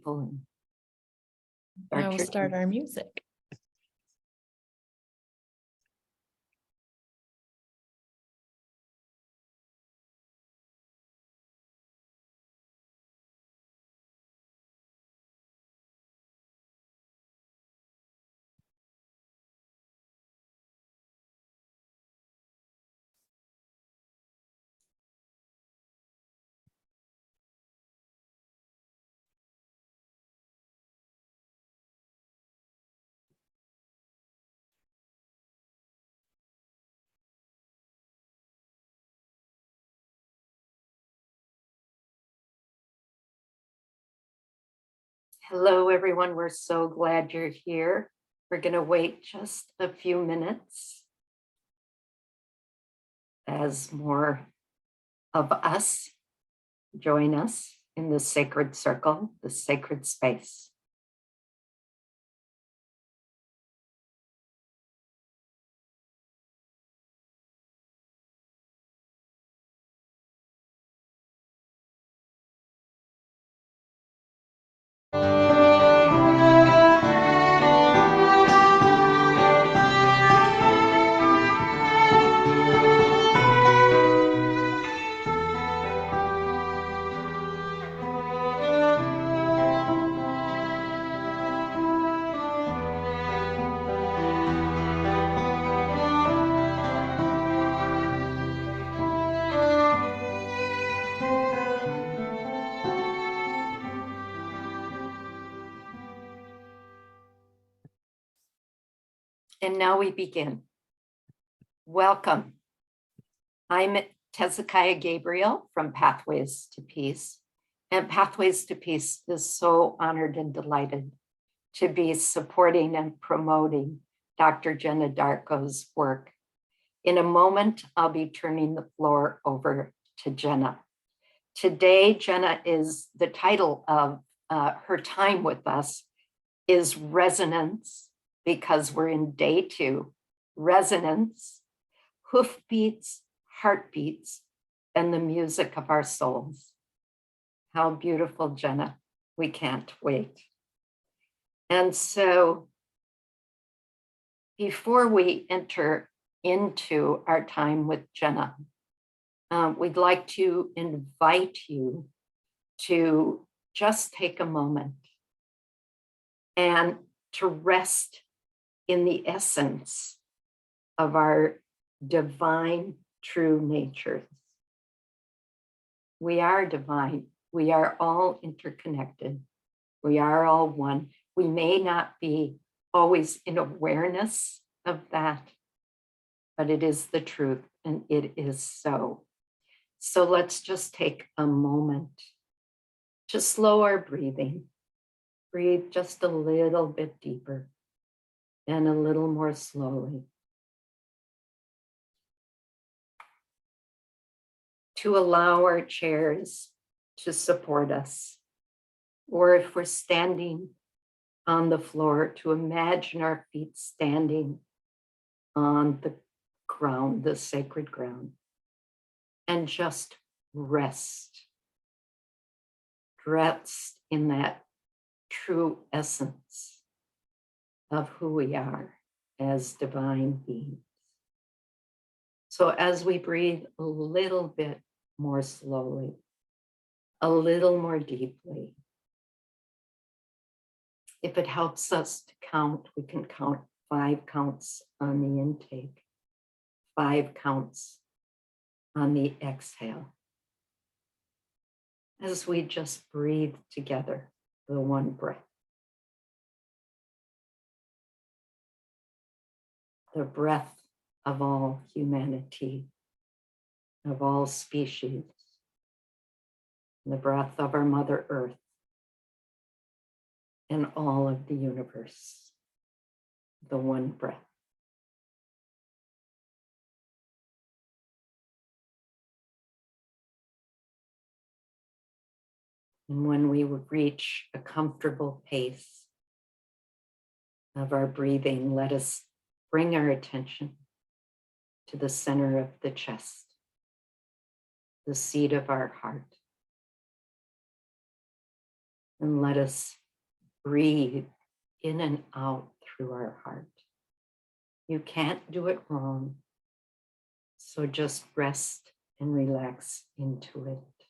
people and Now we'll start our music. Hello, everyone. We're so glad you're here. We're going to wait just a few minutes as more of us join us in the sacred circle, the sacred space. And now we begin. Welcome. I'm Hezekiah Gabriel from Pathways to Peace. And Pathways to Peace is so honored and delighted to be supporting and promoting Dr. Jenna Darko's work. In a moment, I'll be turning the floor over to Jenna. Today, Jenna is the title of her time with us is Resonance, because we're in day 2, Resonance, Hoofbeats, Heartbeats, and the music of our souls. How beautiful, Jenna. We can't wait. And so before we enter into our time with Jenna, we'd like to invite you to just take a moment and to rest in the essence of our divine true natures. We are divine. We are all interconnected. We are all one. We may not be always in awareness of that, but it is the truth and it is so. So let's just take a moment to slow our breathing. Breathe just a little bit deeper and a little more slowly. To allow our chairs to support us, or if we're standing on the floor, to imagine our feet standing on the ground, the sacred ground, and just rest. Rest in that true essence of who we are as divine beings. So as we breathe a little bit more slowly, a little more deeply, if it helps us to count, we can count 5 counts on the intake, 5 counts on the exhale. As we just breathe together, the one breath. The breath of all humanity, of all species, the breath of our Mother Earth, and all of the universe, the one breath. And when we reach a comfortable pace of our breathing, let us bring our attention to the center of the chest, the seat of our heart. And let us breathe in and out through our heart. You can't do it wrong. So just rest and relax into it.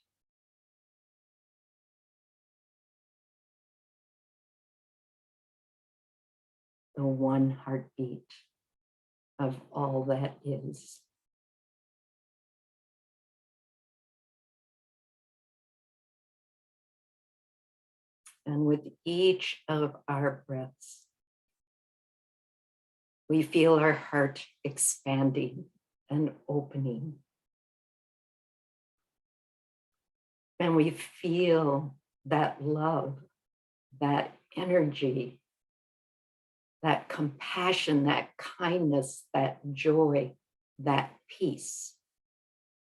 The one heartbeat of all that is. And with each of our breaths, we feel our heart expanding and opening. And we feel that love, that energy, that compassion, that kindness, that joy, that peace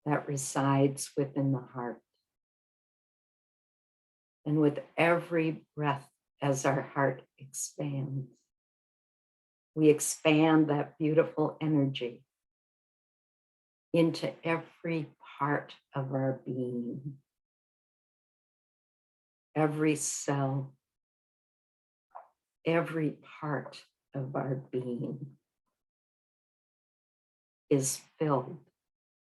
that resides within the heart. And with every breath, as our heart expands, we expand that beautiful energy into every part of our being. Every cell, every part of our being is filled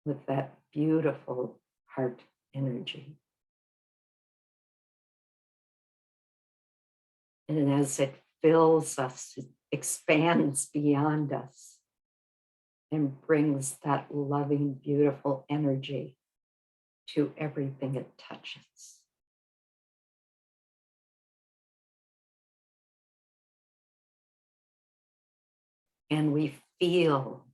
with that beautiful heart energy. And as it fills us, it expands beyond us and brings that loving, beautiful energy to everything it touches. And we feel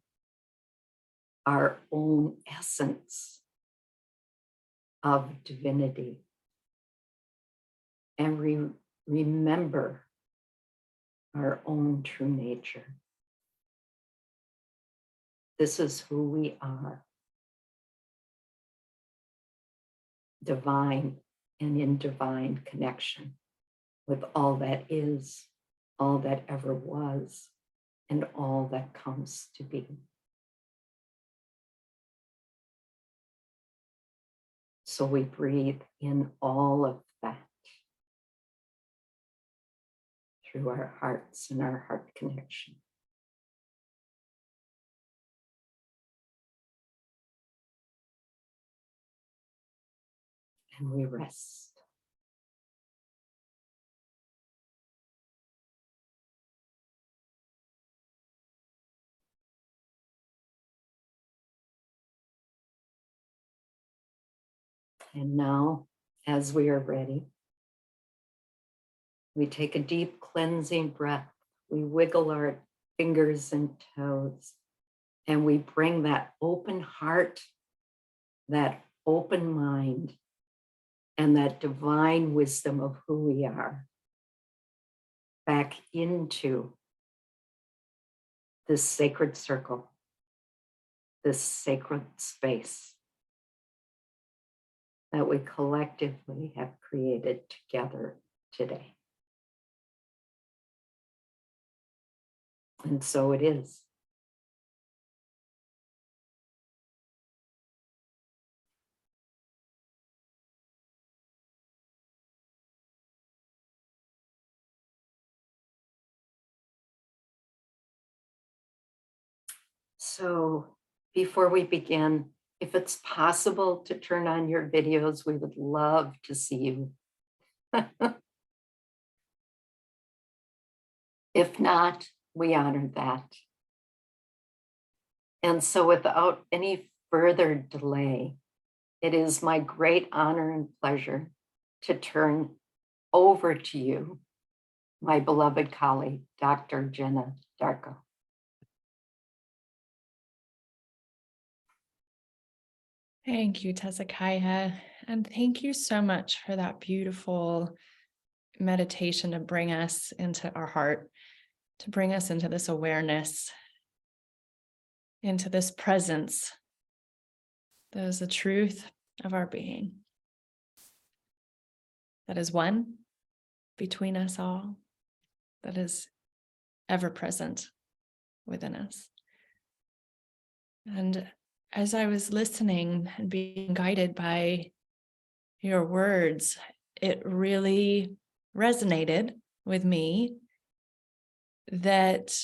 our own essence of divinity. And we remember our own true nature. This is who we are. Divine and in divine connection with all that is, all that ever was, and all that comes to be. So we breathe in all of that through our hearts and our heart connection. And we rest. And now, as we are ready, we take a deep cleansing breath. We wiggle our fingers and toes, and we bring that open heart, that open mind, and that divine wisdom of who we are back into this sacred circle, this sacred space that we collectively have created together today. And so it is. So before we begin, if it's possible to turn on your videos, we would love to see you. If not, we honor that. And so without any further delay, it is my great honor and pleasure to turn over to you, my beloved colleague, Dr. Jenna Darko. Thank you, Tezakaya. And thank you so much for that beautiful meditation to bring us into our heart, to bring us into this awareness, into this presence that is the truth of our being, that is one between us all, that is ever present within us. And as I was listening and being guided by your words, it really resonated with me that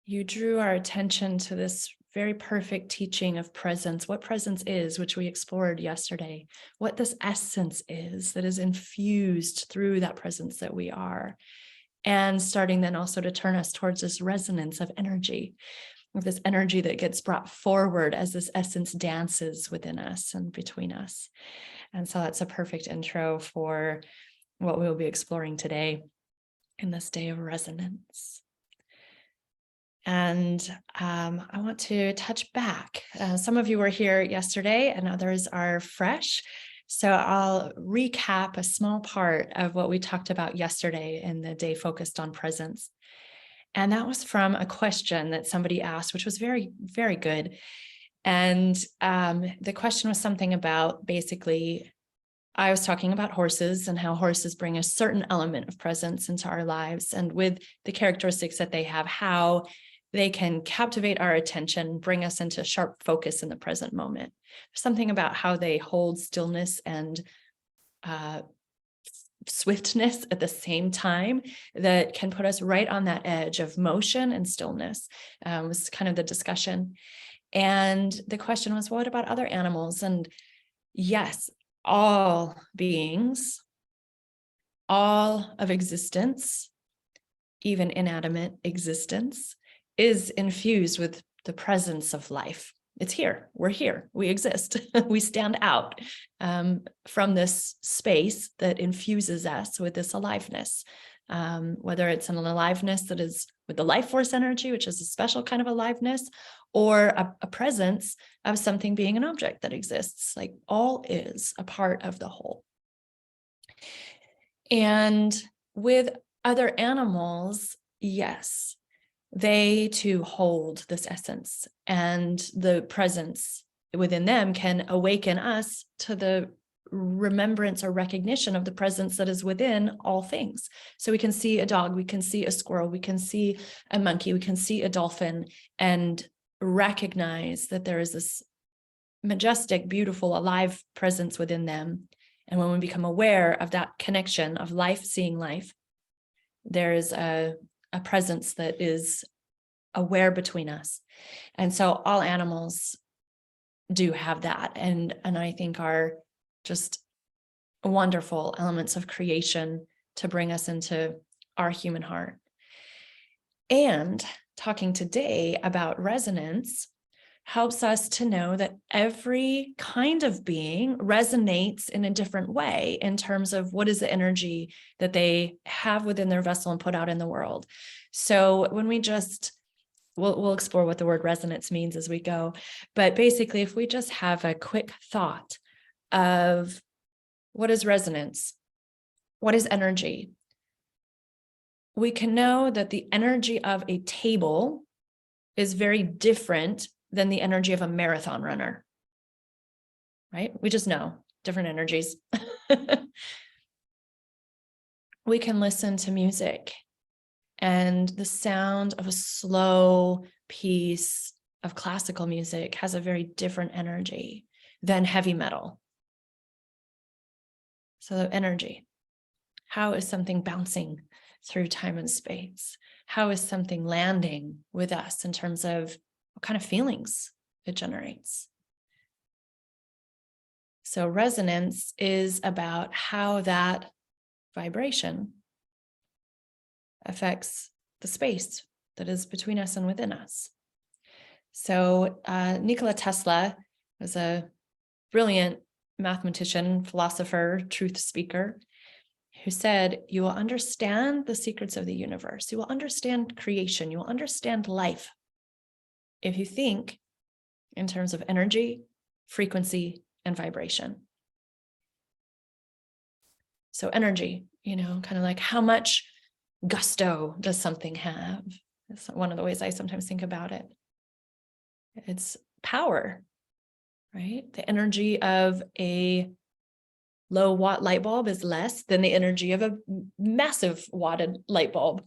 you drew our attention to this very perfect teaching of presence, what presence is, which we explored yesterday, what this essence is that is infused through that presence that we are, and starting then also to turn us towards this resonance of energy, of this energy that gets brought forward as this essence dances within us and between us. And so that's a perfect intro for what we'll be exploring today in this day of resonance. And I want to touch back. Some of you were here yesterday and others are fresh. So I'll recap a small part of what we talked about yesterday in the day focused on presence. And that was from a question that somebody asked, which was very, very good. And the question was something about basically, I was talking about horses and how horses bring a certain element of presence into our lives, and with the characteristics that they have, how they can captivate our attention, bring us into sharp focus in the present moment. There's something about how they hold stillness and swiftness at the same time that can put us right on that edge of motion and stillness, was kind of the discussion. And the question was, what about other animals? And yes, all beings, all of existence, even inanimate existence, is infused with the presence of life. It's here. We're here. We exist. We stand out from this space that infuses us with this aliveness, whether it's an aliveness that is with the life force energy, which is a special kind of aliveness, or a presence of something being an object that exists. Like, all is a part of the whole. And with other animals, yes, they too hold this essence, and the presence within them can awaken us to the remembrance or recognition of the presence that is within all things. So we can see a dog, we can see a squirrel, we can see a monkey, we can see a dolphin, and recognize that there is this majestic, beautiful, alive presence within them. And when we become aware of that connection of life seeing life, there is a presence that is aware between us. And so all animals do have that, and I think are just wonderful elements of creation to bring us into our human heart. And talking today about resonance helps us to know that every kind of being resonates in a different way in terms of what is the energy that they have within their vessel and put out in the world. So when we just, we'll explore what the word resonance means as we go. But basically, if we just have a quick thought of what is resonance, what is energy, we can know that the energy of a table is very different than the energy of a marathon runner, right? We just know different energies. We can listen to music, and the sound of a slow piece of classical music has a very different energy than heavy metal. So energy, how is something bouncing through time and space? How is something landing with us in terms of what kind of feelings it generates? So resonance is about how that vibration affects the space that is between us and within us. So Nikola Tesla was a brilliant mathematician, philosopher, truth speaker, who said, you will understand the secrets of the universe. You will understand creation. You will understand life if you think in terms of energy, frequency, and vibration. So energy, kind of like how much gusto does something have? That's one of the ways I sometimes think about it. It's power, right? The energy of a low watt light bulb is less than the energy of a massive watted light bulb.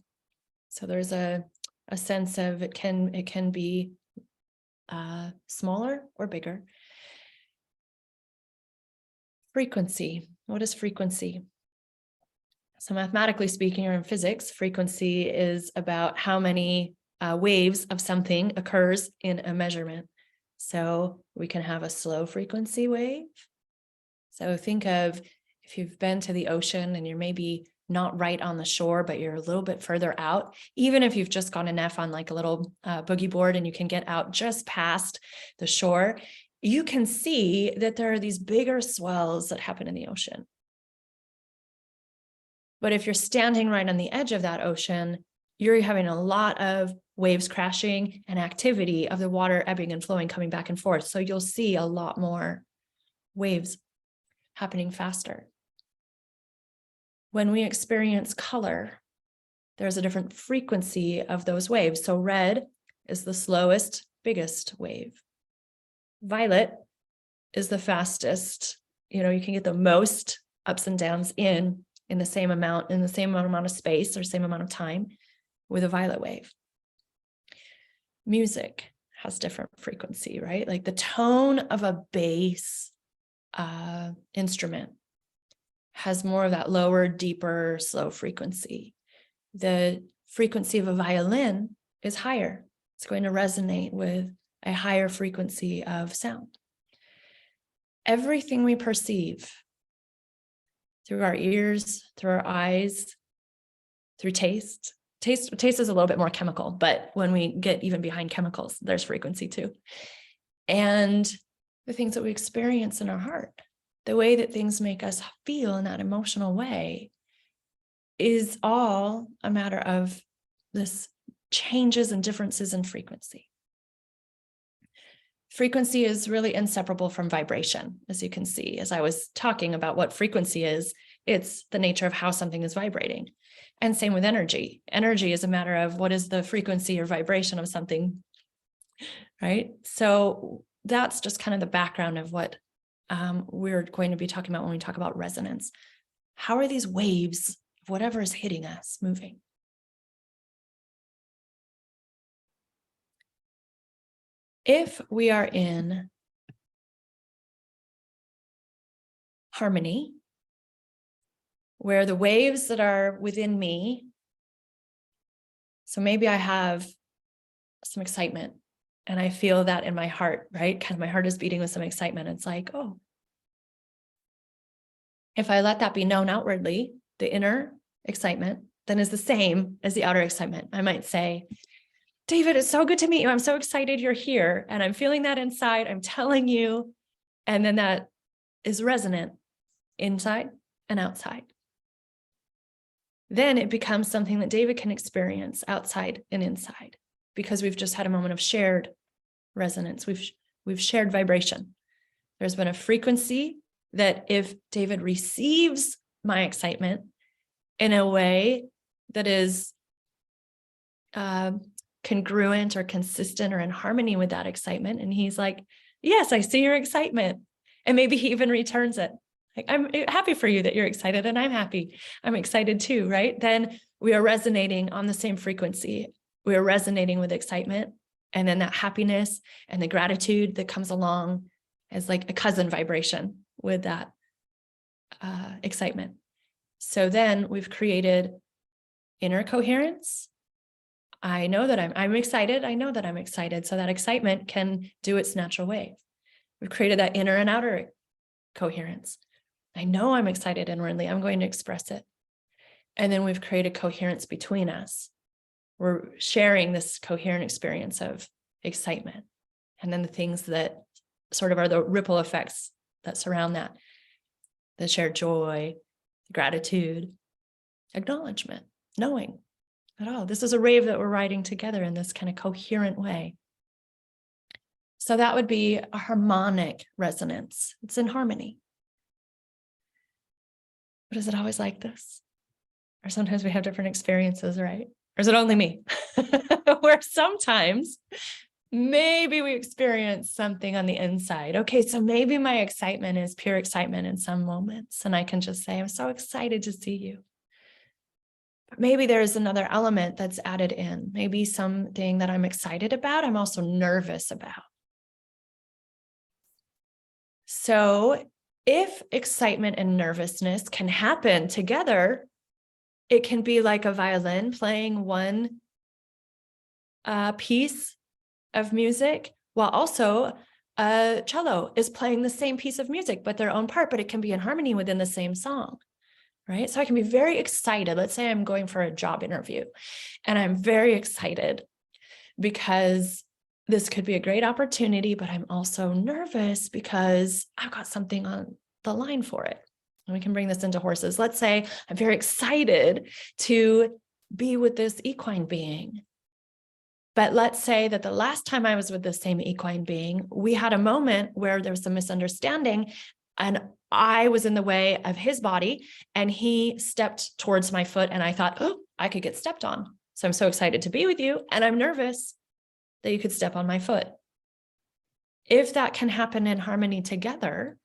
So there's a sense of it can be smaller or bigger. Frequency. What is frequency? So mathematically speaking, or in physics, frequency is about how many waves of something occurs in a measurement. So we can have a slow frequency wave. So think of if you've been to the ocean and you're maybe not right on the shore, but you're a little bit further out, even if you've just gone enough on like a little boogie board and you can get out just past the shore, you can see that there are these bigger swells that happen in the ocean. But if you're standing right on the edge of that ocean, you're having a lot of waves crashing and activity of the water ebbing and flowing, coming back and forth. So you'll see a lot more waves happening faster. When we experience color, there's a different frequency of those waves. So red is the slowest, biggest wave. Violet is the fastest. You can get the most ups and downs in the same amount of space or same amount of time with a violet wave. Music has different frequency, right? Like the tone of a bass instrument has more of that lower, deeper, slow frequency. The frequency of a violin is higher. It's going to resonate with a higher frequency of sound. Everything we perceive through our ears, through our eyes, through taste. Taste is a little bit more chemical, but when we get even behind chemicals, there's frequency too. And the things that we experience in our heart, the way that things make us feel in that emotional way, is all a matter of this changes and differences in frequency. Frequency is really inseparable from vibration, as you can see. As I was talking about what frequency is, it's the nature of how something is vibrating. And same with energy. Energy is a matter of what is the frequency or vibration of something, right? So that's just kind of the background of what we're going to be talking about when we talk about resonance. How are these waves of whatever is hitting us moving? If we are in harmony, where the waves that are within me, so maybe I have some excitement and I feel that in my heart, right? Kind of my heart is beating with some excitement. It's like, oh, if I let that be known outwardly, the inner excitement then is the same as the outer excitement. I might say, David, it's so good to meet you. I'm so excited you're here. And I'm feeling that inside. I'm telling you. And then that is resonant inside and outside. Then it becomes something that David can experience outside and inside, because we've just had a moment of shared resonance. We've shared vibration. There's been a frequency that if David receives my excitement in a way that is congruent or consistent or in harmony with that excitement, and he's like, yes, I see your excitement. And maybe he even returns it. Like, I'm happy for you that you're excited, and I'm happy. I'm excited too, right? Then we are resonating on the same frequency. We are resonating with excitement, and then that happiness and the gratitude that comes along as like a cousin vibration with that excitement. So then we've created inner coherence. I know that I'm excited. I know that I'm excited. So that excitement can do its natural way. We've created that inner and outer coherence. I know I'm excited inwardly. I'm going to express it. And then we've created coherence between us. We're sharing this coherent experience of excitement. And then the things that sort of are the ripple effects that surround that, the shared joy, gratitude, acknowledgement, knowing that, oh, this is a wave that we're riding together in this kind of coherent way. So that would be a harmonic resonance. It's in harmony. But is it always like this? Or sometimes we have different experiences, right? Or is it only me? Where sometimes maybe we experience something on the inside. Okay, so maybe my excitement is pure excitement in some moments, and I can just say, I'm so excited to see you. But maybe there's another element that's added in. Maybe something that I'm excited about, I'm also nervous about. So if excitement and nervousness can happen together, it can be like a violin playing one piece of music, while also a cello is playing the same piece of music, but their own part, but it can be in harmony within the same song, right? So I can be very excited. Let's say I'm going for a job interview and I'm very excited because this could be a great opportunity, but I'm also nervous because I've got something on the line for it. And we can bring this into horses. Let's say I'm very excited to be with this equine being. But let's say that the last time I was with the same equine being, we had a moment where there was some misunderstanding and I was in the way of his body and he stepped towards my foot and I thought, oh, I could get stepped on. So I'm so excited to be with you and I'm nervous that you could step on my foot. If that can happen in harmony together,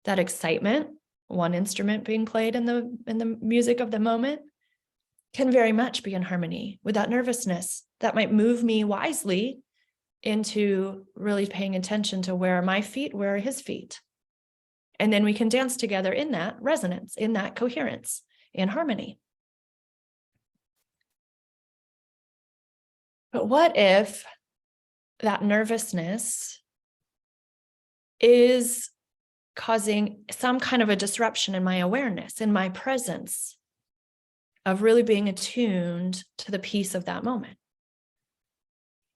that excitement, one instrument being played in the music of the moment, can very much be in harmony with that nervousness that might move me wisely into really paying attention to where are my feet, where are his feet. And then we can dance together in that resonance, in that coherence, in harmony. But what if that nervousness is causing some kind of a disruption in my awareness, in my presence, of really being attuned to the peace of that moment?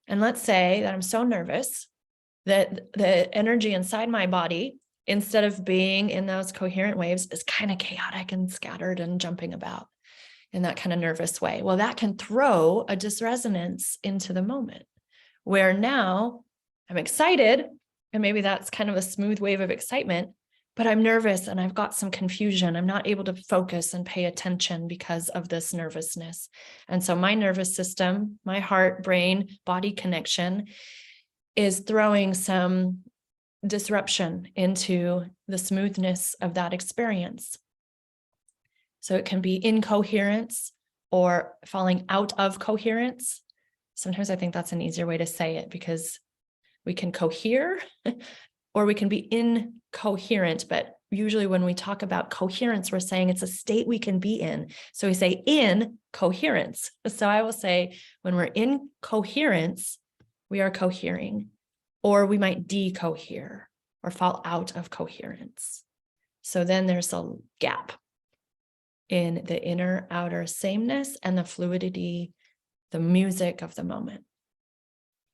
And let's say that I'm so nervous that the energy inside my body, instead of being in those coherent waves, is kind of chaotic and scattered and jumping about in that kind of nervous way. Well, that can throw a disresonance into the moment where now I'm excited, and maybe that's kind of a smooth wave of excitement, but I'm nervous and I've got some confusion. I'm not able to focus and pay attention because of this nervousness. And so my nervous system, my heart, brain, body connection is throwing some disruption into the smoothness of that experience. So it can be incoherence or falling out of coherence. Sometimes I think that's an easier way to say it because we can cohere or we can be incoherent. But usually when we talk about coherence, we're saying it's a state we can be in. So we say in coherence. So I will say when we're in coherence, we are cohering, or we might decohere or fall out of coherence. So then there's a gap in the inner outer sameness and the fluidity, the music of the moment.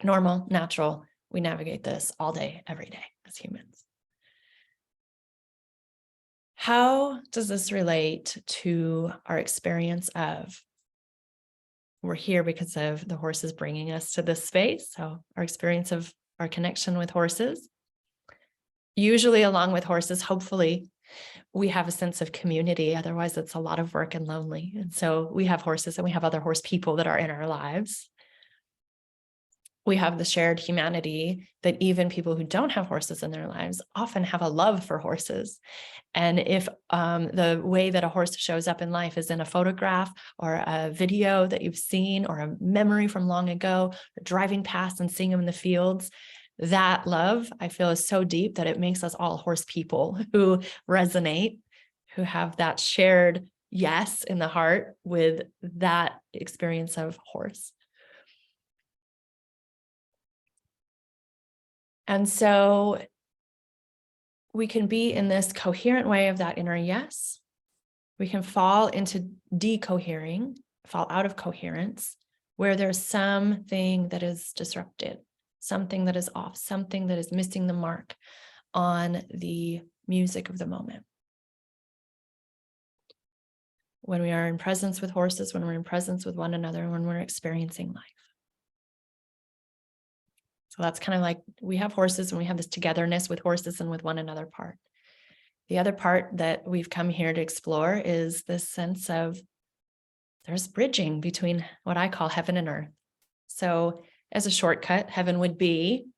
Normal, natural, we navigate this all day, every day as humans. How does this relate to our experience of, we're here because of the horses bringing us to this space, so our experience of our connection with horses. Usually along with horses, hopefully, we have a sense of community. Otherwise, it's a lot of work and lonely. And so we have horses and we have other horse people that are in our lives. We have the shared humanity that even people who don't have horses in their lives often have a love for horses. And if the way that a horse shows up in life is in a photograph or a video that you've seen or a memory from long ago, or driving past and seeing them in the fields, that love, I feel, is so deep that it makes us all horse people who resonate, who have that shared yes in the heart with that experience of horse. And so we can be in this coherent way of that inner yes. We can fall into decohering, fall out of coherence, where there's something that is disrupted, something that is off, something that is missing the mark on the music of the moment. When we are in presence with horses, when we're in presence with one another, when we're experiencing life. So that's kind of like we have horses and we have this togetherness with horses and with one another part. The other part that we've come here to explore is this sense of there's bridging between what I call heaven and earth. So as a shortcut, heaven would be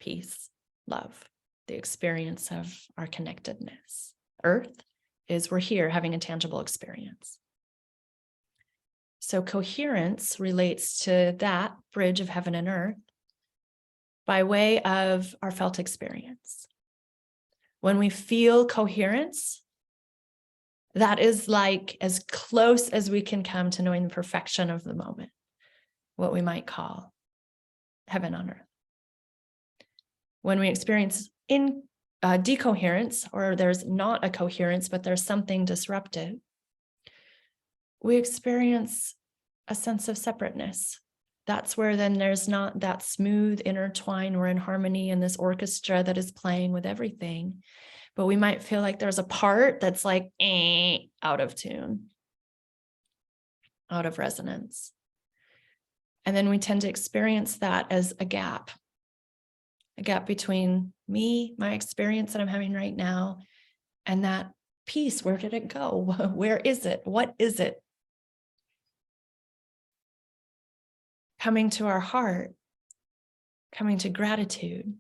peace, love, the experience of our connectedness. Earth is we're here having a tangible experience. So coherence relates to that bridge of heaven and earth by way of our felt experience. When we feel coherence, that is like as close as we can come to knowing the perfection of the moment, what we might call heaven on earth. When we experience decoherence, or there's not a coherence, but there's something disrupted, we experience a sense of separateness. That's where then there's not that smooth intertwine. We're in harmony in this orchestra that is playing with everything. But we might feel like there's a part that's like out of tune, out of resonance. And then we tend to experience that as a gap between me, my experience that I'm having right now, and that peace. Where did it go? Where is it? What is it? Coming to our heart, coming to gratitude,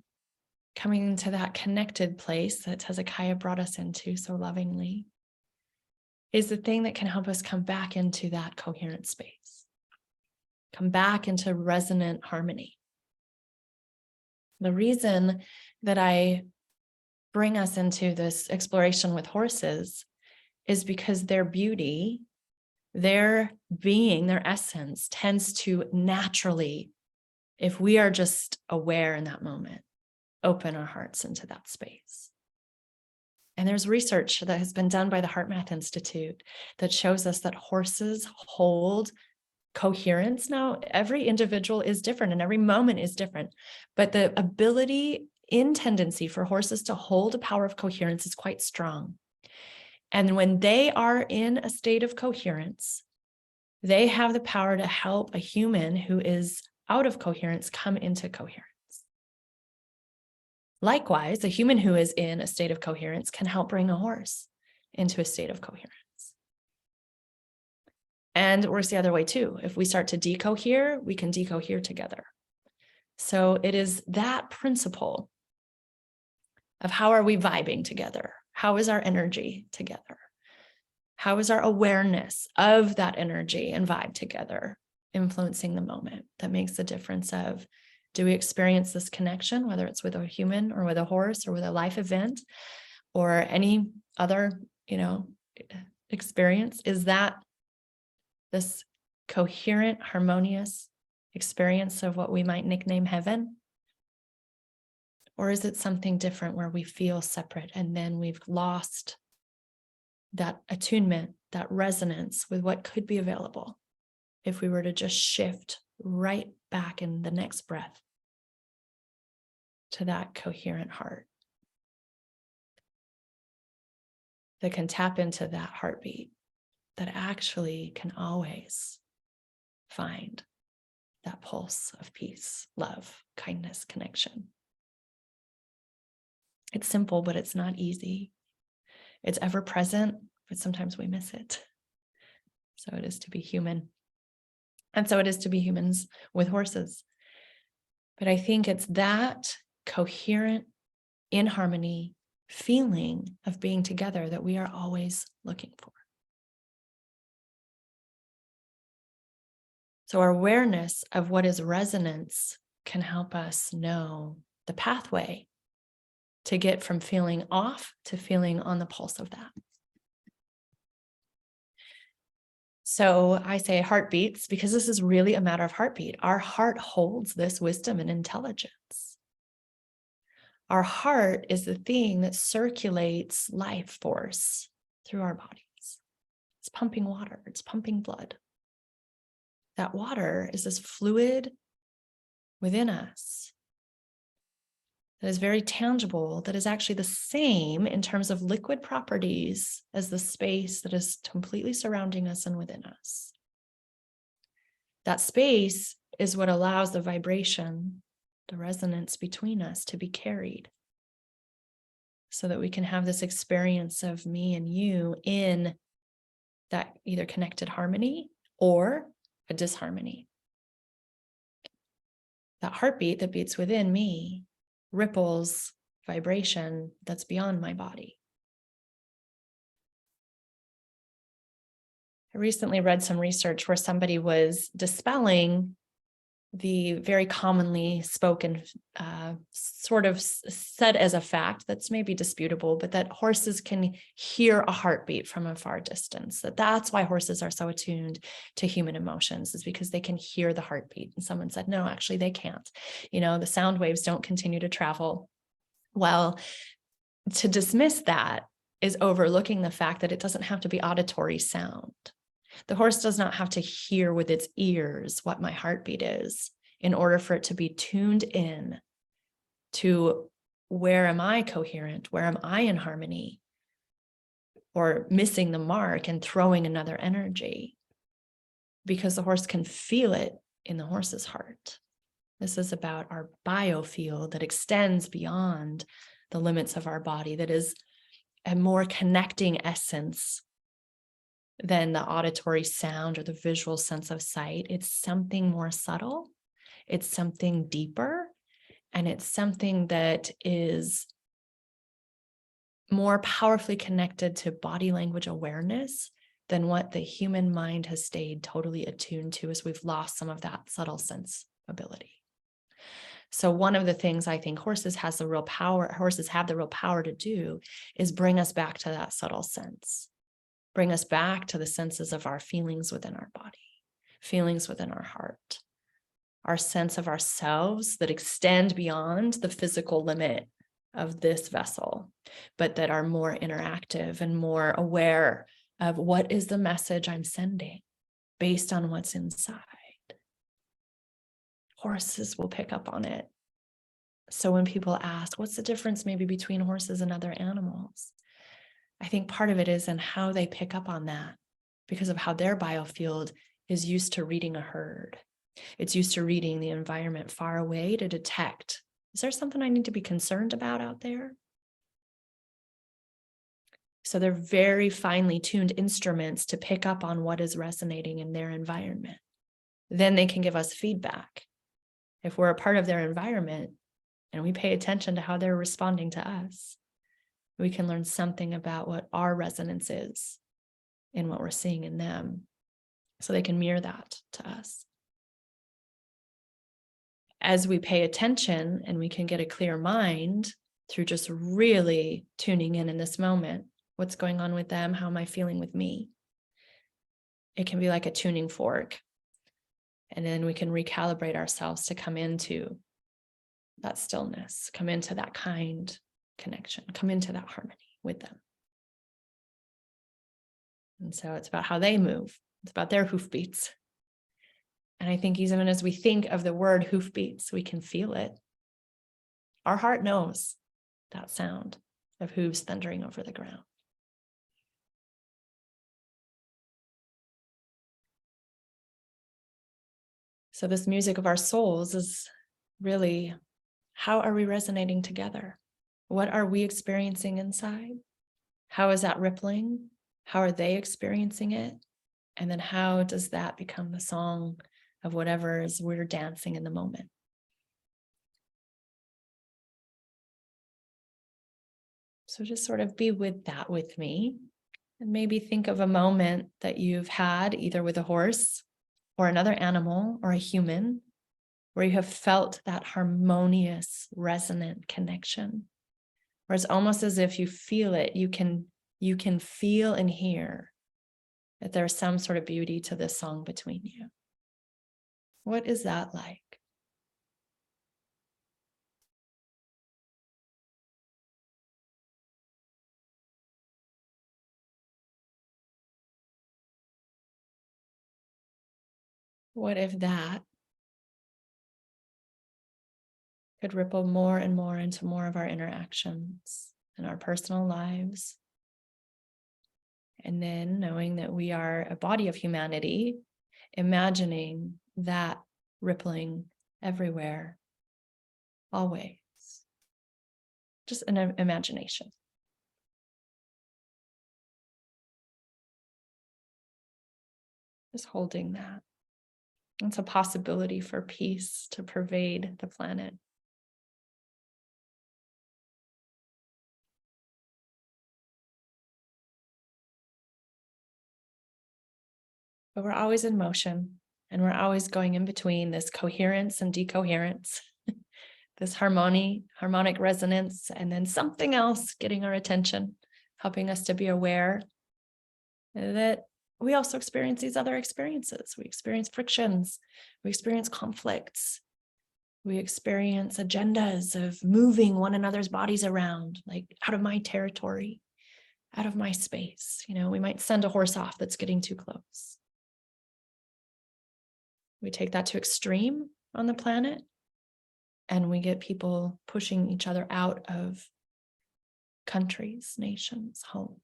coming into that connected place that Hezekiah brought us into so lovingly, is the thing that can help us come back into that coherent space, come back into resonant harmony. The reason that I bring us into this exploration with horses is because their beauty, their being, their essence tends to naturally, if we are just aware in that moment, open our hearts into that space. And there's research that has been done by the HeartMath Institute that shows us that horses hold coherence. Now, every individual is different and every moment is different, but the ability in tendency for horses to hold a power of coherence is quite strong. And when they are in a state of coherence, they have the power to help a human who is out of coherence come into coherence. Likewise, a human who is in a state of coherence can help bring a horse into a state of coherence. And it works the other way too. If we start to decohere, we can decohere together. So it is that principle of how are we vibing together? How is our energy together? How is our awareness of that energy and vibe together influencing the moment that makes the difference of, do we experience this connection, whether it's with a human or with a horse or with a life event or any other, experience? Is that this coherent, harmonious experience of what we might nickname heaven? Or is it something different where we feel separate and then we've lost that attunement, that resonance with what could be available if we were to just shift right back in the next breath to that coherent heart that can tap into that heartbeat that actually can always find that pulse of peace, love, kindness, connection. It's simple, but it's not easy. It's ever present, but sometimes we miss it. So it is to be human. And so it is to be humans with horses. But I think it's that coherent, in harmony feeling of being together that we are always looking for. So our awareness of what is resonance can help us know the pathway to get from feeling off to feeling on the pulse of that. So I say heartbeats because this is really a matter of heartbeat. Our heart holds this wisdom and intelligence. Our heart is the thing that circulates life force through our bodies. It's pumping water, it's pumping blood. That water is this fluid within us that is very tangible, that is actually the same in terms of liquid properties as the space that is completely surrounding us and within us. That space is what allows the vibration, the resonance between us to be carried so that we can have this experience of me and you in that either connected harmony or a disharmony. That heartbeat that beats within me ripples vibration that's beyond my body. I recently read some research where somebody was dispelling the very commonly spoken, sort of said as a fact that's maybe disputable, but that horses can hear a heartbeat from a far distance. That's why horses are so attuned to human emotions, is because they can hear the heartbeat. And someone said, no, actually they can't. The sound waves don't continue to travel. Well, to dismiss that is overlooking the fact that it doesn't have to be auditory sound. The horse does not have to hear with its ears what my heartbeat is in order for it to be tuned in to where am I coherent? Where am I in harmony? Or missing the mark and throwing another energy, because the horse can feel it in the horse's heart. This is about our biofield that extends beyond the limits of our body, that is a more connecting essence than the auditory sound or the visual sense of sight. It's something more subtle. It's something deeper. And it's something that is more powerfully connected to body language awareness than what the human mind has stayed totally attuned to, as we've lost some of that subtle sense ability. So one of the things I think horses have the real power to do is bring us back to that subtle sense. Bring us back to the senses of our feelings within our body, feelings within our heart, our sense of ourselves that extend beyond the physical limit of this vessel, but that are more interactive and more aware of what is the message I'm sending based on what's inside. Horses will pick up on it. So when people ask, what's the difference maybe between horses and other animals? I think part of it is in how they pick up on that, because of how their biofield is used to reading a herd. It's used to reading the environment far away to detect, is there something I need to be concerned about out there? So they're very finely tuned instruments to pick up on what is resonating in their environment. Then they can give us feedback. If we're a part of their environment and we pay attention to how they're responding to us, we can learn something about what our resonance is in what we're seeing in them, so they can mirror that to us. As we pay attention and we can get a clear mind through just really tuning in this moment, what's going on with them? How am I feeling with me? It can be like a tuning fork. And then we can recalibrate ourselves to come into that stillness, come into that kind connection, come into that harmony with them. And so it's about how they move. It's about their hoofbeats. And I think even as we think of the word hoofbeats, we can feel it. Our heart knows that sound of hooves thundering over the ground. So this music of our souls is really, how are we resonating together? What are we experiencing inside? How is that rippling? How are they experiencing it? And then how does that become the song of whatever is we're dancing in the moment? So just sort of be with that with me, and maybe think of a moment that you've had either with a horse or another animal or a human, where you have felt that harmonious, resonant connection, where it's almost as if you feel it, you can feel and hear that there's some sort of beauty to this song between you. What is that like? What if that could ripple more and more into more of our interactions in our personal lives? And then knowing that we are a body of humanity, imagining that rippling everywhere, always. Just an imagination. Just holding that. It's a possibility for peace to pervade the planet. But we're always in motion. And we're always going in between this coherence and decoherence, this harmonic resonance, and then something else getting our attention, helping us to be aware that we also experience these other experiences. We experience frictions, we experience conflicts, we experience agendas of moving one another's bodies around, like out of my territory, out of my space. We might send a horse off that's getting too close. We take that to extreme on the planet, and we get people pushing each other out of countries, nations, homes.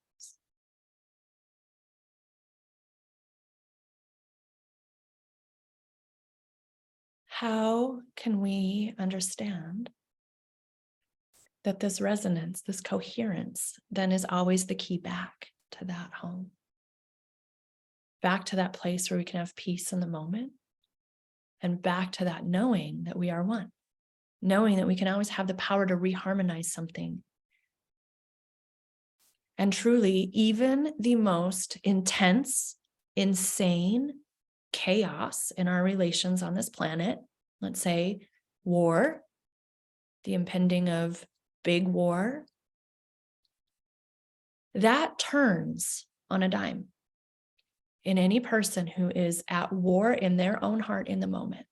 How can we understand that this resonance, this coherence, then is always the key back to that home, back to that place where we can have peace in the moment, and back to that knowing that we are one, knowing that we can always have the power to reharmonize something. And truly, even the most intense, insane chaos in our relations on this planet, let's say war, the impending of big war, that turns on a dime in any person who is at war in their own heart in the moment.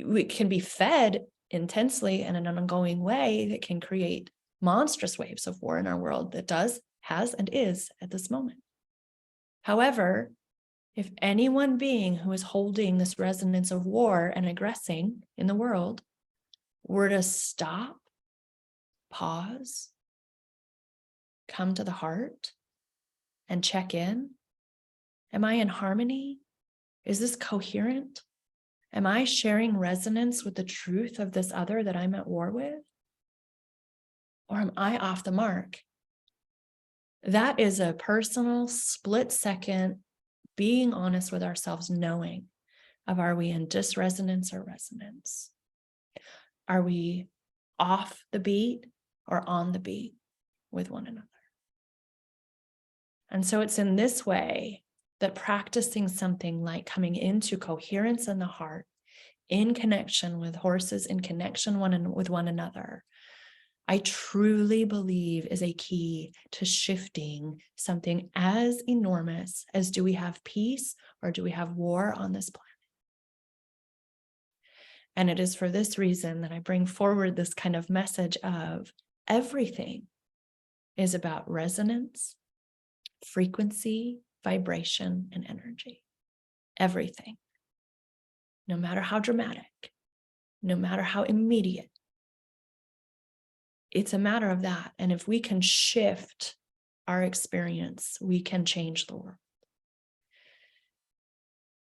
We can be fed intensely in an ongoing way that can create monstrous waves of war in our world that does, has, and is at this moment. However, if any one being who is holding this resonance of war and aggressing in the world were to stop, pause, come to the heart, and check in, am I in harmony? Is this coherent? Am I sharing resonance with the truth of this other that I'm at war with? Or am I off the mark? That is a personal, split-second being honest with ourselves, knowing of, are we in disresonance or resonance? Are we off the beat or on the beat with one another? And so it's in this way that practicing something like coming into coherence in the heart, in connection with horses, in connection with one another, I truly believe is a key to shifting something as enormous as, do we have peace or do we have war on this planet? And it is for this reason that I bring forward this kind of message of everything is about resonance, frequency, vibration, and energy. Everything. No matter how dramatic, no matter how immediate, it's a matter of that. And if we can shift our experience, we can change the world.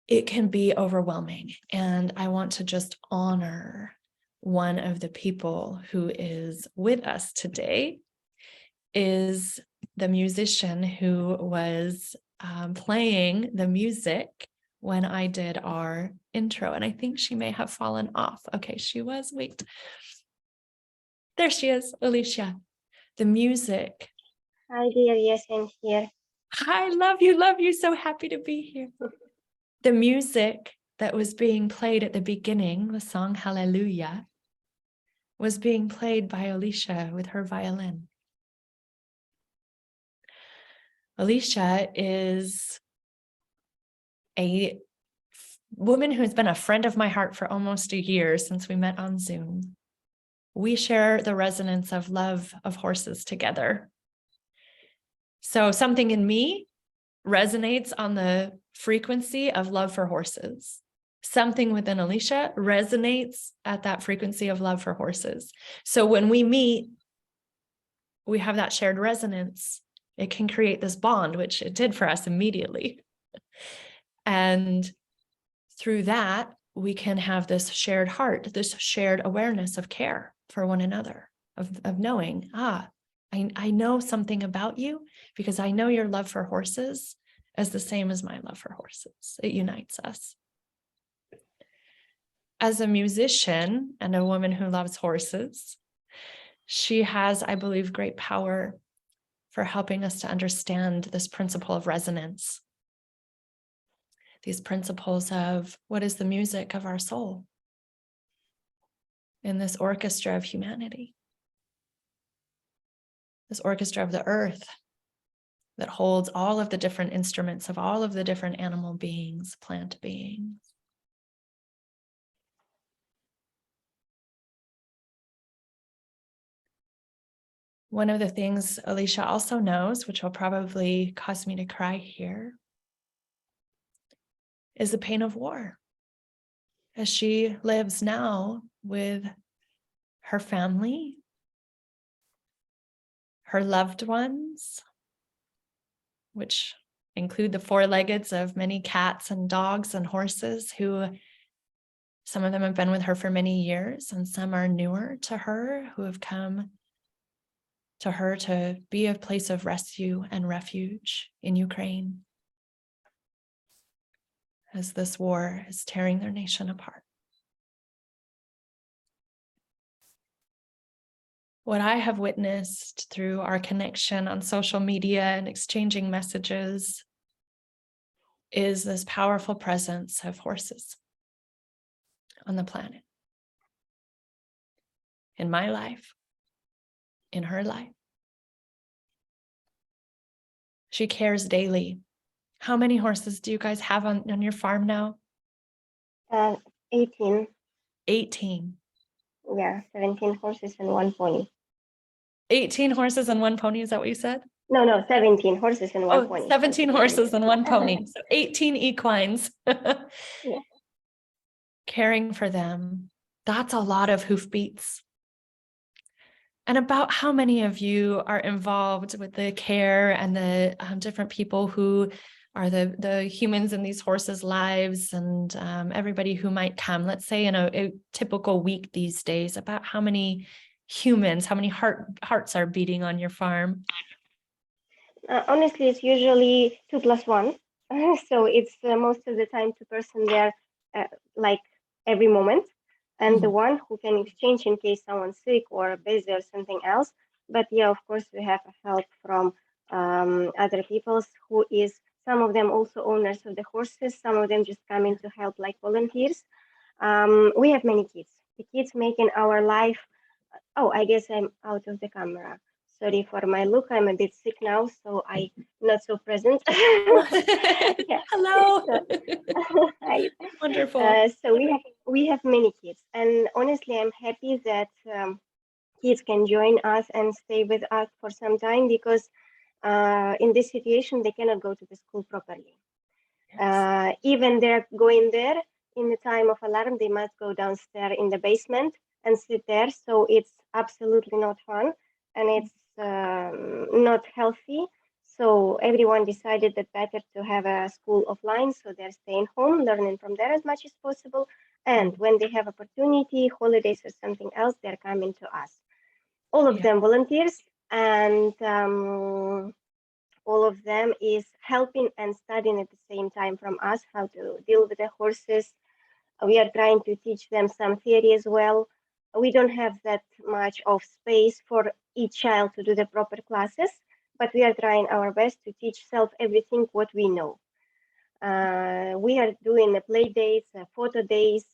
It can be overwhelming. And I want to just honor one of the people who is with us today, is the musician who was playing the music when I did our intro. And I think she may have fallen off. Okay, she was, wait. There she is, Alicia. The music. Hi dear, yes, I'm here. Hi, love you, so happy to be here. The music that was being played at the beginning, the song Hallelujah, was being played by Alicia with her violin. Alicia is a woman who has been a friend of my heart for almost a year since we met on Zoom. We share the resonance of love of horses together. So something in me resonates on the frequency of love for horses. Something within Alicia resonates at that frequency of love for horses. So when we meet, we have that shared resonance. It can create this bond, which it did for us immediately. And through that, we can have this shared heart, this shared awareness of care for one another, of knowing, I know something about you because I know your love for horses as the same as my love for horses. It unites us. As a musician and a woman who loves horses, she has, I believe, great power for helping us to understand this principle of resonance. these principles of what is the music of our soul in this orchestra of humanity, this orchestra of the earth that holds all of the different instruments of all of the different animal beings, plant beings. One of the things Alicia also knows, which will probably cause me to cry here, is the pain of war. As she lives now with her family, her loved ones, which include the four-leggeds of many cats and dogs and horses, who some of them have been with her for many years, and some are newer to her, who have come to her to be a place of rescue and refuge in Ukraine, as this war is tearing their nation apart. What I have witnessed through our connection on social media and exchanging messages is this powerful presence of horses on the planet. In my life, in her life. She cares daily. How many horses do you guys have on your farm now? 18. 18. Yeah, 17 horses and 1 pony. 18 horses and 1 pony, is that what you said? No, 17 horses and 1 pony. 17 horses and 1 pony. So 18 equines. Yeah. Caring for them. That's a lot of hoofbeats. And about how many of you are involved with the care and the different people who are the humans in these horses' lives, and everybody who might come, let's say in a typical week these days, about how many humans, how many hearts are beating on your farm? Honestly, it's usually 2 plus 1. So it's most of the time 2 person there, like every moment. And the one who can exchange in case someone's sick or busy or something else. But yeah, of course, we have help from other peoples who is, some of them also owners of the horses. Some of them just come in to help like volunteers. We have many kids. The kids making our life. Oh, I guess I'm out of the camera. Sorry for my look. I'm a bit sick now, so I'm not so present. Yeah. Hello. Hi. Wonderful. So we have many kids, and honestly, I'm happy that kids can join us and stay with us for some time, because in this situation they cannot go to the school properly. Yes. Even they're going there in the time of alarm, they must go downstairs in the basement and sit there. So it's absolutely not fun, and it's not healthy. So everyone decided that better to have a school offline, so they're staying home, learning from there as much as possible. And when they have opportunity, holidays or something else, they're coming to us. All of them volunteers, and all of them is helping and studying at the same time from us how to deal with the horses. We are trying to teach them some theory as well. We don't have that much of space for each child to do the proper classes, but we are trying our best to teach self everything what we know. We are doing the play dates, photo days,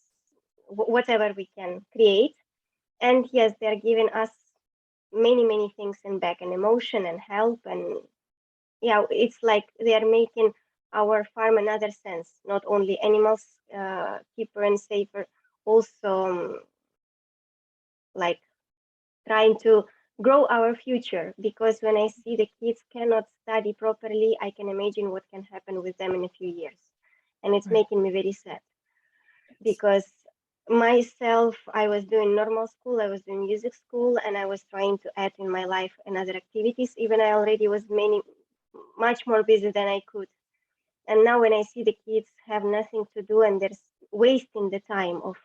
whatever we can create. And yes, they're giving us many things in back, and emotion and help, and yeah, it's like they are making our farm another sense, not only animals keeper and safer, also like trying to grow our future, because when I see the kids cannot study properly, I can imagine what can happen with them in a few years, and it's making me very sad. Because myself, I was doing normal school, I was doing music school, and I was trying to add in my life another activities. Even I already was much more busy than I could. And now when I see the kids have nothing to do and they're wasting the time of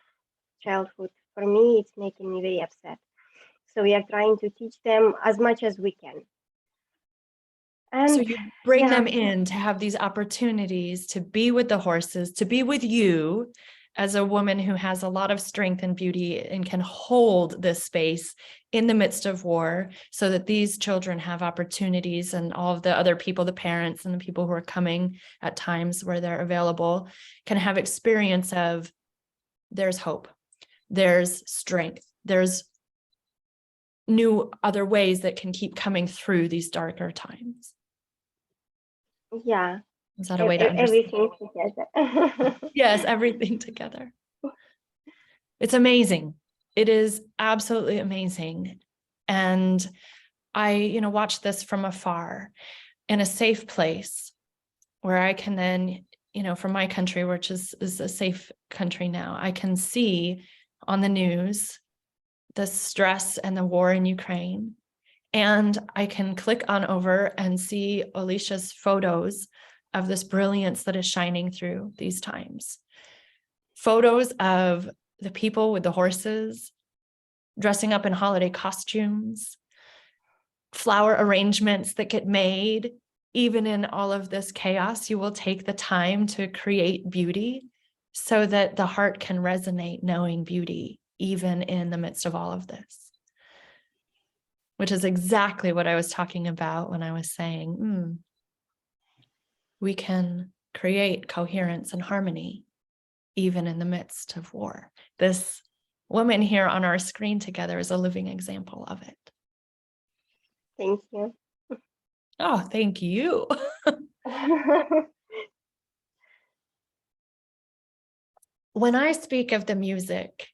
childhood, for me, it's making me very upset. So we are trying to teach them as much as we can. And so you bring them in to have these opportunities to be with the horses, to be with you, as a woman who has a lot of strength and beauty and can hold this space in the midst of war so that these children have opportunities, and all of the other people, the parents and the people who are coming at times where they're available, can have experience of there's hope, there's strength, there's new other ways that can keep coming through these darker times. Yeah. Is that a way to understand? Everything together. Yes, everything together. It's amazing. It is absolutely amazing. And I, watch this from afar in a safe place where I can then, from my country, which is a safe country now, I can see on the news the stress and the war in Ukraine. And I can click on over and see Alicia's photos of this brilliance that is shining through these times. Photos of the people with the horses, dressing up in holiday costumes, flower arrangements that get made. Even in all of this chaos, you will take the time to create beauty so that the heart can resonate knowing beauty, even in the midst of all of this. Which is exactly what I was talking about when I was saying, we can create coherence and harmony, even in the midst of war. This woman here on our screen together is a living example of it. Thank you. Oh, thank you. When I speak of the music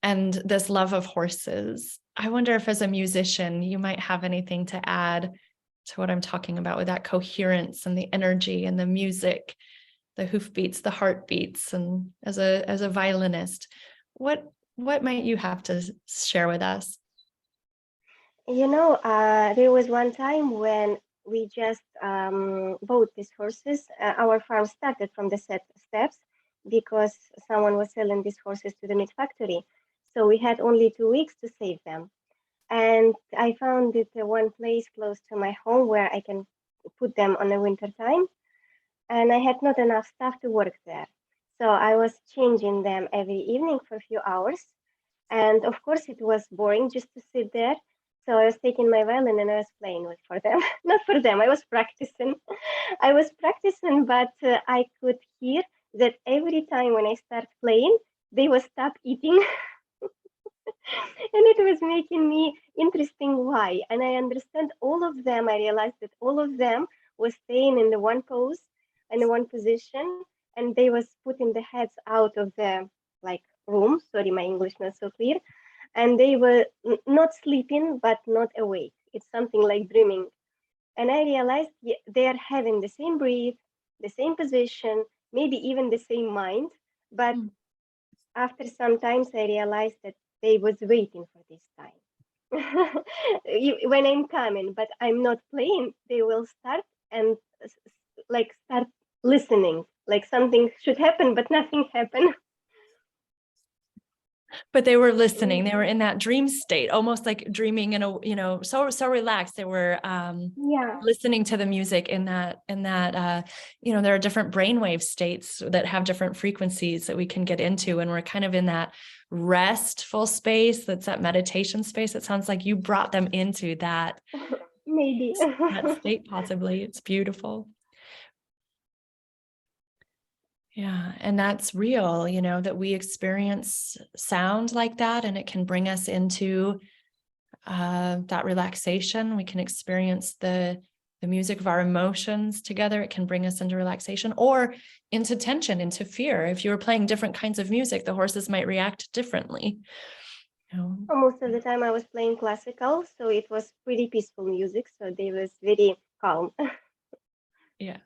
and this love of horses, I wonder if as a musician, you might have anything to add to what I'm talking about with that coherence and the energy and the music, the hoofbeats, the heartbeats, and as a violinist, what might you have to share with us? There was one time when we just bought these horses. Our farm started from the steps because someone was selling these horses to the meat factory. So we had only 2 weeks to save them. And I found it one place close to my home where I can put them on the winter time. And I had not enough staff to work there. So I was changing them every evening for a few hours. And of course, it was boring just to sit there. So I was taking my violin and I was playing for them. Not for them, I was practicing. I was practicing, but I could hear that every time when I start playing, they would stop eating. And it was making me interesting why. And I understand all of them. I realized that all of them was staying in the one pose and the one position, and they was putting the heads out of the room. Sorry, my English not so clear. And they were not sleeping, but not awake. It's something like dreaming. And I realized they are having the same breath, the same position, maybe even the same mind. But after some time, I realized that they was waiting for this time. When I'm coming, but I'm not playing, they will start and start listening, like something should happen, but nothing happened. But they were listening. They were in that dream state, almost like dreaming in a, so relaxed. They were listening to the music in that, there are different brainwave states that have different frequencies that we can get into. And we're kind of in that restful space. That's that meditation space. It sounds like you brought them into that. Maybe. That state, possibly. It's beautiful. Yeah, and that's real, that we experience sound like that, and it can bring us into that relaxation. We can experience the music of our emotions together. It can bring us into relaxation or into tension, into fear. If you were playing different kinds of music, the horses might react differently. Most of the time I was playing classical, so it was pretty peaceful music, so they was very calm. Yes.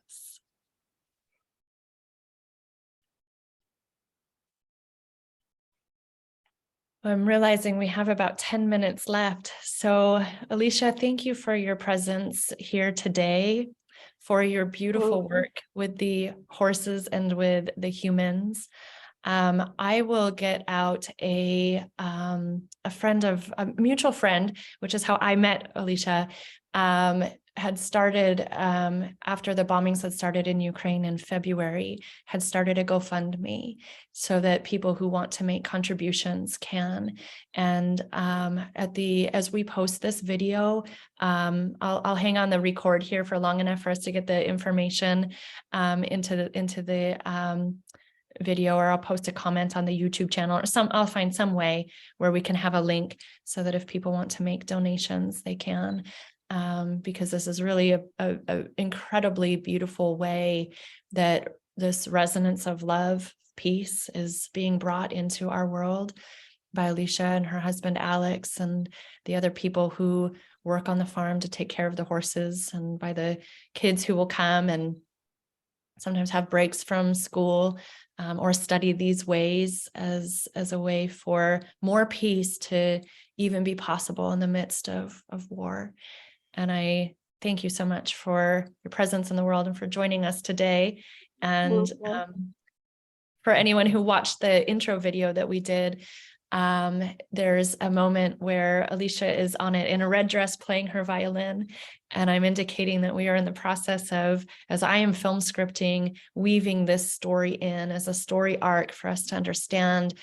I'm realizing we have about 10 minutes left. So Alicia, thank you for your presence here today, for your beautiful work with the horses and with the humans. I will get out a mutual friend, which is how I met Alicia, had started, after the bombings had started in Ukraine in February, had started a GoFundMe so that people who want to make contributions can. And as we post this video, I'll hang on the record here for long enough for us to get the information into the video, or I'll post a comment on the YouTube channel, or I'll find some way where we can have a link so that if people want to make donations, they can. Because this is really a incredibly beautiful way that this resonance of love, peace is being brought into our world by Alicia and her husband, Alex, and the other people who work on the farm to take care of the horses, and by the kids who will come and sometimes have breaks from school or study these ways as a way for more peace to even be possible in the midst of war. And I thank you so much for your presence in the world and for joining us today. And for anyone who watched the intro video that we did, there's a moment where Alicia is on it in a red dress playing her violin. And I'm indicating that we are in the process of, as I am film scripting, weaving this story in as a story arc for us to understand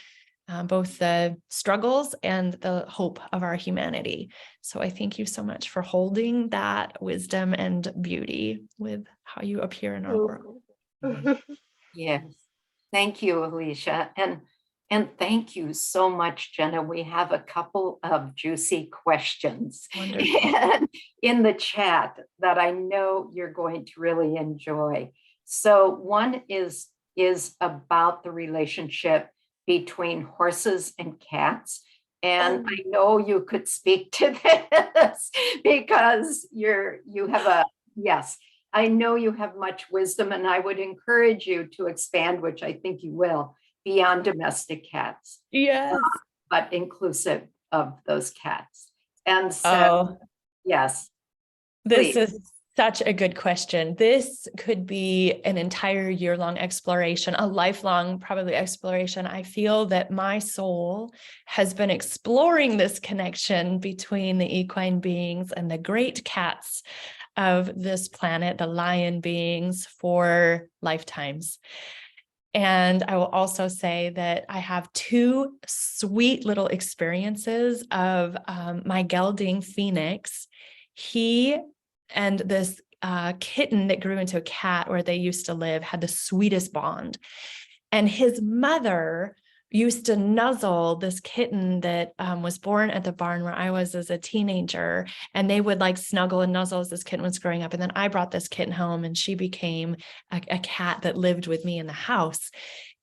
both the struggles and the hope of our humanity. So I thank you so much for holding that wisdom and beauty with how you appear in our world. Yes. Thank you, Alicia. And thank you so much, Jenna. We have a couple of juicy questions in the chat that I know you're going to really enjoy. So one is about the relationship between horses and cats. And I know you could speak to this because yes, I know you have much wisdom, and I would encourage you to expand, which I think you will, beyond domestic cats. Yes. But inclusive of those cats. And so, yes. This is such a good question. This could be an entire year-long exploration, a lifelong probably exploration. I feel that my soul has been exploring this connection between the equine beings and the great cats of this planet, the lion beings, for lifetimes. And I will also say that I have two sweet little experiences of my gelding Phoenix. He and this kitten that grew into a cat where they used to live had the sweetest bond. And his mother used to nuzzle this kitten that was born at the barn where I was as a teenager. And they would like snuggle and nuzzle as this kitten was growing up. And then I brought this kitten home and she became a cat that lived with me in the house.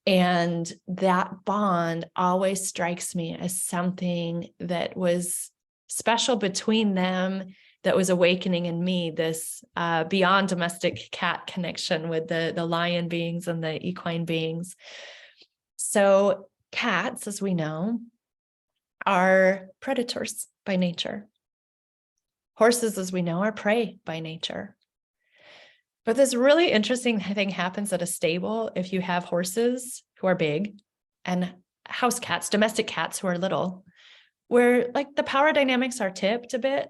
And that bond always strikes me as something that was special between them, that was awakening in me this beyond domestic cat connection with the lion beings and the equine beings. So cats, as we know, are predators by nature. Horses, as we know, are prey by nature. But this really interesting thing happens at a stable if you have horses who are big and house cats, domestic cats who are little, where like the power dynamics are tipped a bit.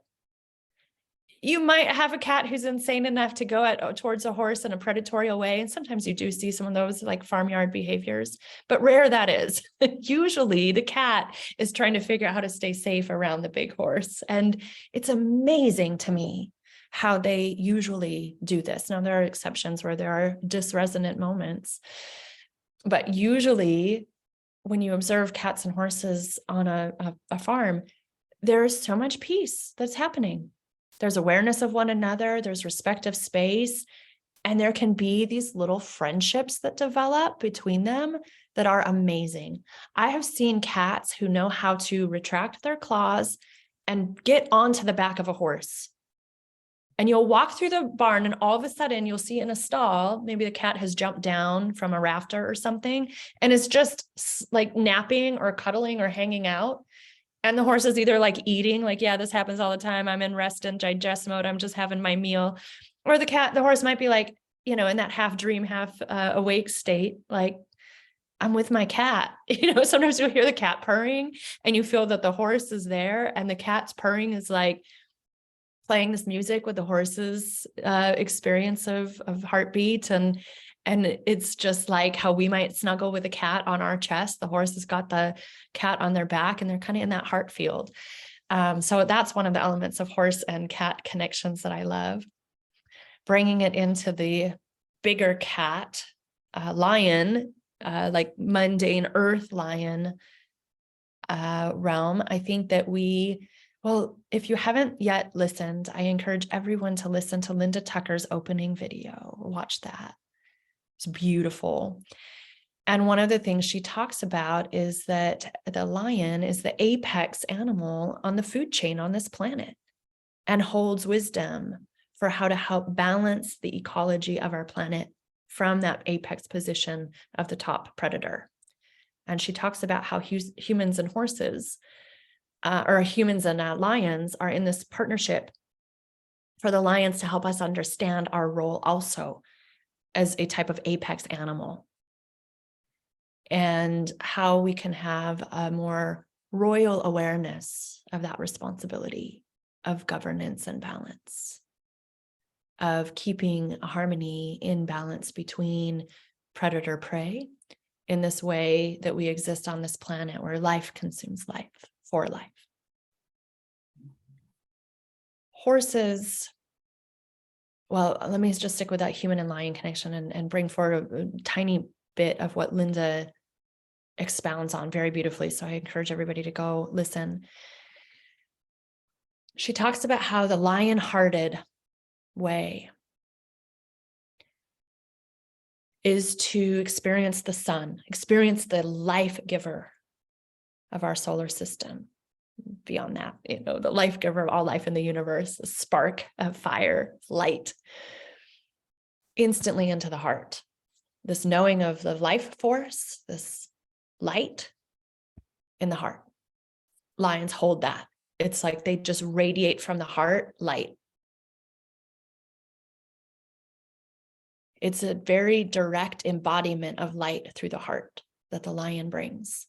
You might have a cat who's insane enough to go towards a horse in a predatory way. And sometimes you do see some of those like farmyard behaviors, but rare that is. Usually the cat is trying to figure out how to stay safe around the big horse. And it's amazing to me how they usually do this. Now, there are exceptions where there are disresonant moments, but usually when you observe cats and horses on a farm, there is so much peace that's happening. There's awareness of one another, there's respect of space, and there can be these little friendships that develop between them that are amazing. I have seen cats who know how to retract their claws and get onto the back of a horse. And you'll walk through the barn and all of a sudden you'll see in a stall, maybe the cat has jumped down from a rafter or something, and it's just like napping or cuddling or hanging out. And the horse is either like eating, like, yeah, this happens all the time. I'm in rest and digest mode. I'm just having my meal. Or the horse might be like, in that half dream, half awake state, like, I'm with my cat. Sometimes you'll hear the cat purring and you feel that the horse is there and the cat's purring is like, playing this music with the horse's experience of heartbeat. And it's just like how we might snuggle with a cat on our chest. The horse has got the cat on their back, and they're kind of in that heart field. So that's one of the elements of horse and cat connections that I love. Bringing it into the bigger cat, lion, like mundane earth lion realm, I think that well, if you haven't yet listened, I encourage everyone to listen to Linda Tucker's opening video. Watch that. It's beautiful. And one of the things she talks about is that the lion is the apex animal on the food chain on this planet and holds wisdom for how to help balance the ecology of our planet from that apex position of the top predator. And she talks about how humans and horses, or humans and lions, are in this partnership for the lions to help us understand our role also as a type of apex animal, and how we can have a more royal awareness of that responsibility of governance and balance, of keeping a harmony in balance between predator-prey in this way that we exist on this planet where life consumes life for life. Horses, well, let me just stick with that human and lion connection and bring forward a tiny bit of what Linda expounds on very beautifully. So I encourage everybody to go listen. She talks about how the lion-hearted way is to experience the sun, experience the life giver of our solar system. Beyond that, the life giver of all life in the universe, a spark of fire, light, instantly into the heart. This knowing of the life force, this light in the heart. Lions hold that. It's like they just radiate from the heart light. It's a very direct embodiment of light through the heart that the lion brings.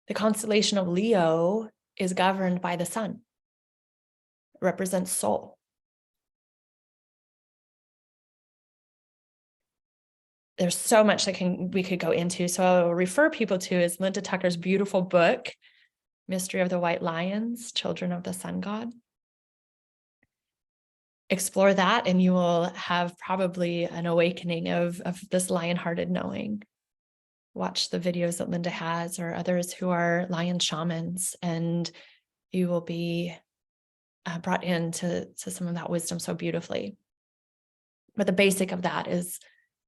The constellation of Leo is governed by the sun. It represents soul. There's so much that we could go into. So I'll refer people to is Linda Tucker's beautiful book, Mystery of the White Lions, Children of the Sun God. Explore that and you will have probably an awakening of this lion-hearted knowing. Watch the videos that Linda has or others who are lion shamans, and you will be brought into some of that wisdom so beautifully. But the basic of that is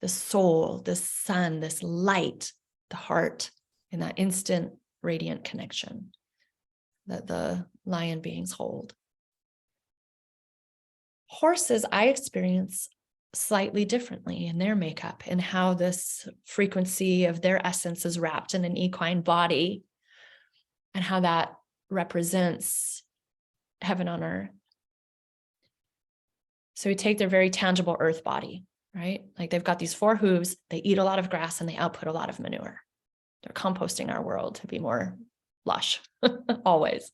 the soul, the sun, this light, the heart, and that instant radiant connection that the lion beings hold. Horses, I experience slightly differently in their makeup and how this frequency of their essence is wrapped in an equine body and how that represents heaven on earth. So we take their very tangible earth body, right? Like they've got these 4 hooves, they eat a lot of grass and they output a lot of manure. They're composting our world to be more lush, always.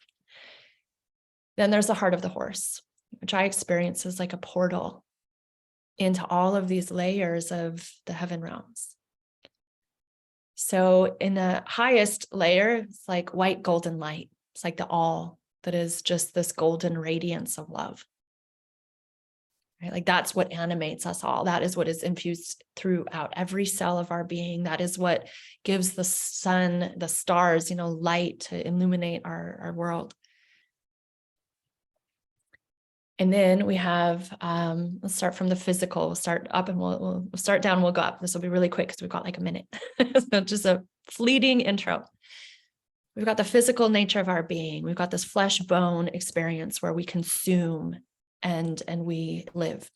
Then there's the heart of the horse, which I experience as like a portal into all of these layers of the heaven realms. So in the highest layer, it's like white golden light. It's like the all that is just this golden radiance of love. Right? Like that's what animates us all. That is what is infused throughout every cell of our being. That is what gives the sun, the stars, light to illuminate our world. And then we have, let's start from the physical. We'll start up and we'll start down, we'll go up. This will be really quick because we've got like a minute. So just a fleeting intro. We've got the physical nature of our being. We've got this flesh bone experience where we consume and we live.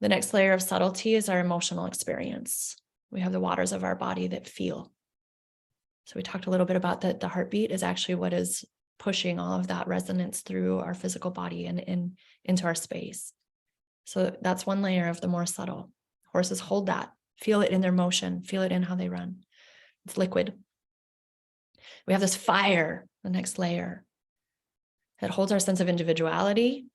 The next layer of subtlety is our emotional experience. We have the waters of our body that feel. So we talked a little bit about that. The heartbeat is actually what is pushing all of that resonance through our physical body and into our space. So that's one layer of the more subtle. Horses hold that, feel it in their motion, feel it in how they run. It's liquid. We have this fire, the next layer. It holds our sense of individuality.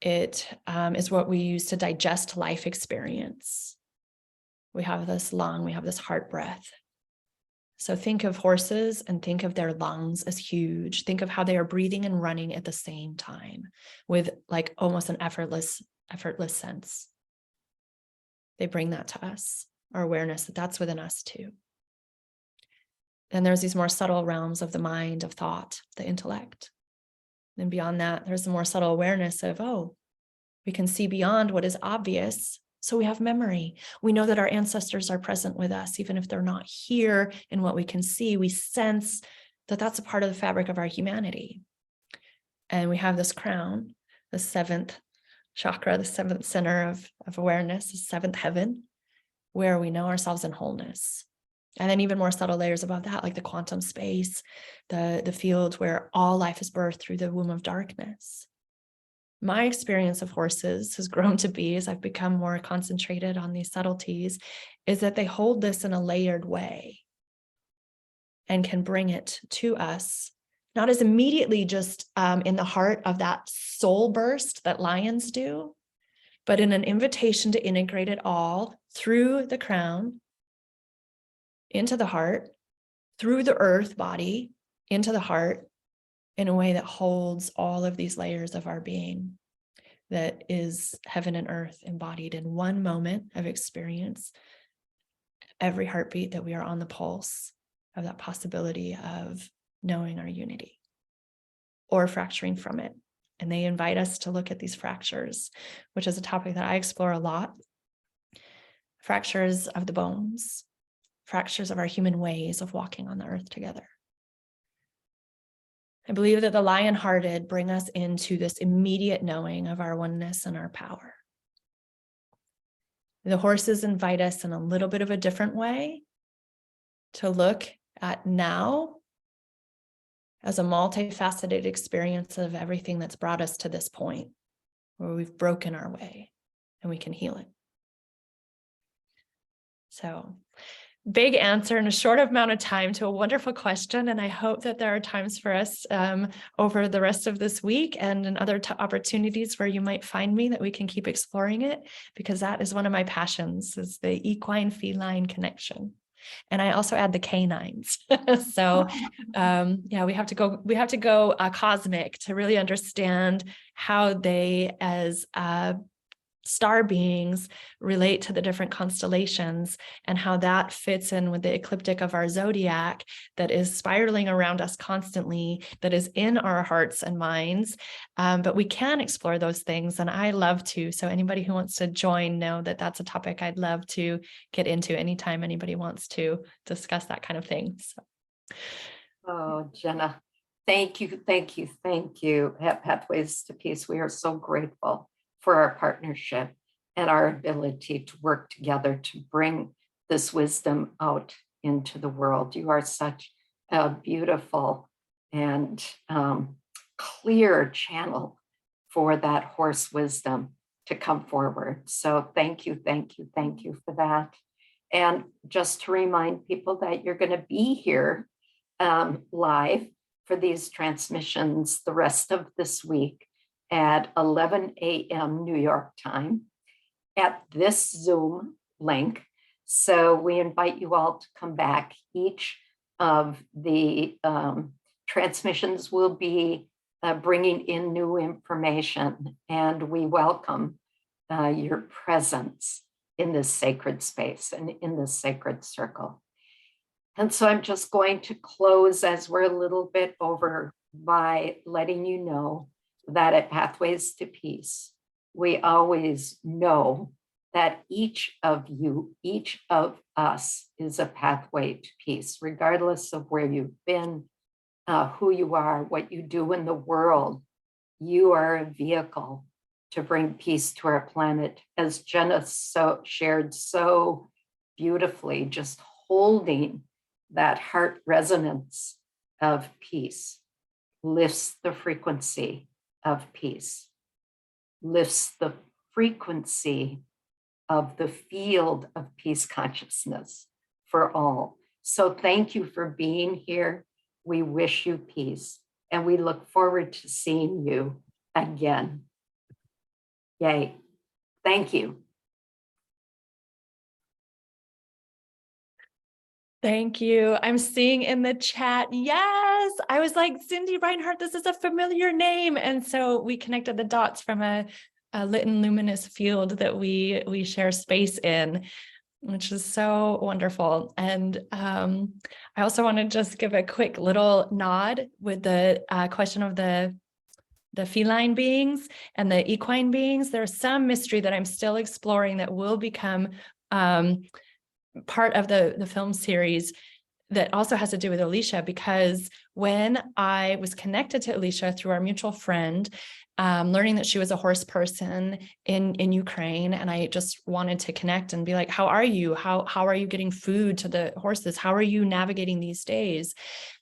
It is what we use to digest life experience. We have this lung, we have this heart breath. So think of horses and think of their lungs as huge. Think of how they are breathing and running at the same time with like almost an effortless sense. They bring that to us, our awareness that that's within us too. Then there's these more subtle realms of the mind, of thought, the intellect. And beyond that, there's the more subtle awareness of, oh, we can see beyond what is obvious. So we have memory. We know that our ancestors are present with us, even if they're not here in what we can see. We sense that that's a part of the fabric of our humanity. And we have this crown, the seventh chakra, the seventh center of awareness, the seventh heaven, where we know ourselves in wholeness. And then even more subtle layers above that, like the quantum space, the field where all life is birthed through the womb of darkness. My experience of horses has grown to be, as I've become more concentrated on these subtleties, is that they hold this in a layered way and can bring it to us, not as immediately just in the heart of that soul burst that lions do, but in an invitation to integrate it all through the crown, into the heart, through the earth body, into the heart, in a way that holds all of these layers of our being, that is heaven and earth embodied in one moment of experience, every heartbeat that we are on the pulse of that possibility of knowing our unity or fracturing from it. And they invite us to look at these fractures, which is a topic that I explore a lot. Fractures of the bones, fractures of our human ways of walking on the earth together. I believe that the lion-hearted bring us into this immediate knowing of our oneness and our power. The horses invite us in a little bit of a different way to look at now as a multifaceted experience of everything that's brought us to this point where we've broken our way and we can heal it. So, big answer in a short amount of time to a wonderful question. And I hope that there are times for us over the rest of this week and in other opportunities where you might find me that we can keep exploring it, because that is one of my passions, is the equine feline connection. And I also add the canines. So yeah, we have to go cosmic to really understand how they as star beings relate to the different constellations and how that fits in with the ecliptic of our zodiac that is spiraling around us constantly, that is in our hearts and minds. But we can explore those things, and I love to. So anybody who wants to join, know that that's a topic I'd love to get into anytime anybody wants to discuss that kind of thing. So. Oh, Jenna, thank you, thank you, thank you. At Pathways to Peace, we are so grateful for our partnership and our ability to work together to bring this wisdom out into the world. You are such a beautiful and clear channel for that horse wisdom to come forward. So thank you, thank you, thank you for that. And just to remind people that you're going to be here live for these transmissions the rest of this week at 11 a.m. New York time at this Zoom link. So we invite you all to come back. Each of the transmissions will be bringing in new information, and we welcome your presence in this sacred space and in this sacred circle. And so I'm just going to close, as we're a little bit over, by letting you know that at Pathways to Peace, we always know that each of you, each of us is a pathway to peace, regardless of where you've been, who you are, what you do in the world. You are a vehicle to bring peace to our planet, as Jenna shared so beautifully, just holding that heart resonance of peace lifts the frequency of peace, lifts the frequency of the field of peace consciousness for all. So thank you for being here. We wish you peace. and we look forward to seeing you again. Yay. Thank you. Thank you. I'm seeing in the chat. Yes. I was like, Cindy Reinhardt, this is a familiar name. And so we connected the dots from a lit and luminous field that we share space in, which is so wonderful. And I also want to just give a quick little nod with the question of the feline beings and the equine beings. There's some mystery that I'm still exploring that will become part of the film series that also has to do with Alicia, because when I was connected to Alicia through our mutual friend, learning that she was a horse person in Ukraine, and I just wanted to connect and be like, how are you? How are you getting food to the horses? How are you navigating these days?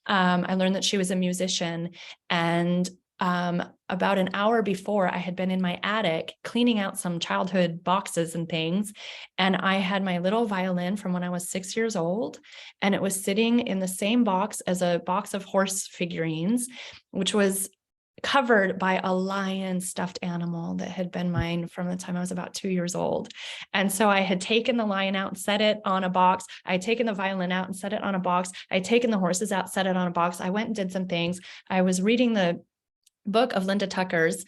I learned that she was a musician, and about an hour before, I had been in my attic cleaning out some childhood boxes and things. And I had my little violin from when I was 6 years old, and it was sitting in the same box as a box of horse figurines, which was covered by a lion stuffed animal that had been mine from the time I was about 2 years old. And so I had taken the lion out and set it on a box. I had taken the violin out and set it on a box. I had taken the horses out, set it on a box. I went and did some things. I was reading the book of Linda Tucker's,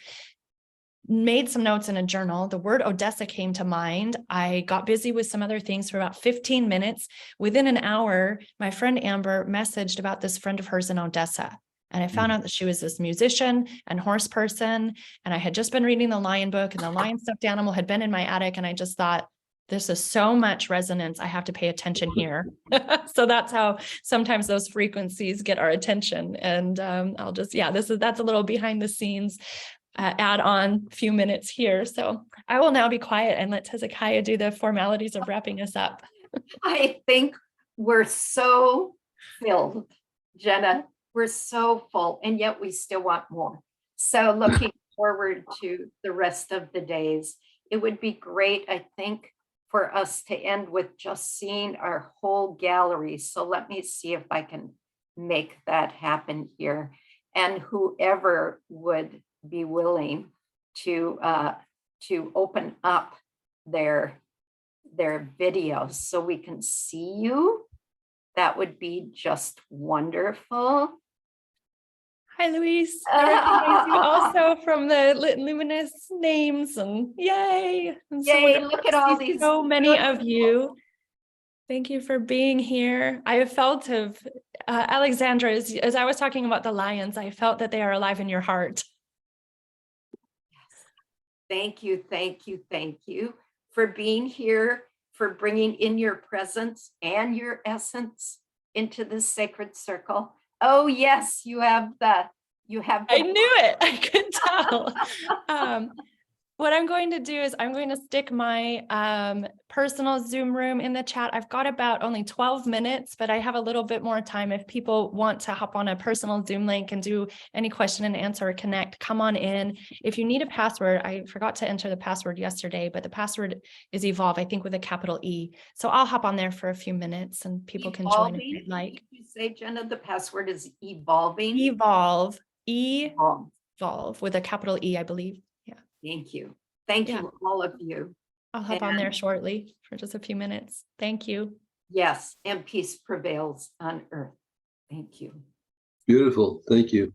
made some notes in a journal. The word Odessa came to mind. I got busy with some other things for about 15 minutes. Within an hour, my friend Amber messaged about this friend of hers in Odessa. And I found out that she was this musician and horse person. And I had just been reading the lion book, and the lion stuffed animal had been in my attic. And I just thought, this is so much resonance. I have to pay attention here. So that's how sometimes those frequencies get our attention. And I'll just, that's a little behind the scenes add on few minutes here. So I will now be quiet and let Hezekiah do the formalities of wrapping us up. I think we're so filled, Jenna. We're so full, and yet we still want more. So looking forward to the rest of the days. It would be great, I think, for us to end with just seeing our whole gallery. So let me see if I can make that happen here. And whoever would be willing to open up their videos so we can see you, that would be just wonderful. Hi, Luis. I recognize you also from the Lit and Luminous names, and yay. And Yay, look at all these. So many of you. Thank you for being here. I have felt Alexandra, as I was talking about the lions, I felt that they are alive in your heart. Thank you, thank you, thank you for being here, for bringing in your presence and your essence into this sacred circle. Oh yes, you have the. I knew it. I could tell. What I'm going to do is I'm going to stick my personal Zoom room in the chat. I've got about only 12 minutes, but I have a little bit more time. If people want to hop on a personal Zoom link and do any question and answer or connect, come on in. If you need a password, I forgot to enter the password yesterday, but the password is Evolve, I think with a capital E. So I'll hop on there for a few minutes and people can join if they'd like. Did you say, Jenna, the password is evolving? Evolve. Evolve with a capital E, I believe. Yeah. Thank you. Thank you, all of you. I'll hop on there shortly for just a few minutes. Thank you. Yes, and peace prevails on earth. Thank you. Beautiful. Thank you.